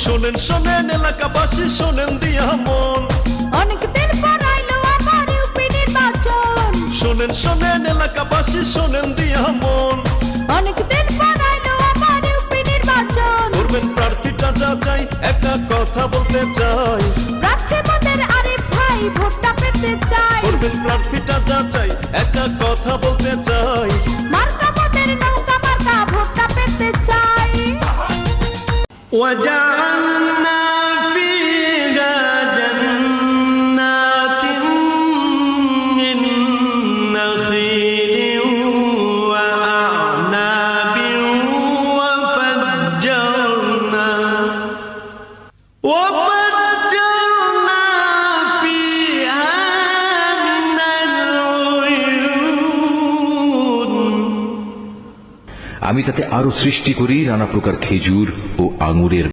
শোনেন শোনেন এলাকাবাসী শোনেন দিয়া মন, অনেকদিন পর আইলো আমার ইউপি নির্বাচন। শোনেন শোনেন এলাকাবাসী শোনেন দিয়া মন, অনেকদিন পর আইলো আমার ইউপি নির্বাচন। করবেন প্রার্থীটা যা চাই একটা কথা বলতে চাই, প্রার্থী মোদের আরিফ ভাই ভোটটা পেতে চাই। করবেন প্রার্থীটা যা চাই একটা কথা বলতে চাই। মার্কা মোদের নৌকা মার্কা ভোটটা পেতে চাই। وجعلنا فيها جنات من نخيل وأعناب وفجرنا فيها من العيون। আমি তাতে আরো সৃষ্টি করি নানা প্রকার খেজুর ও আঙুরের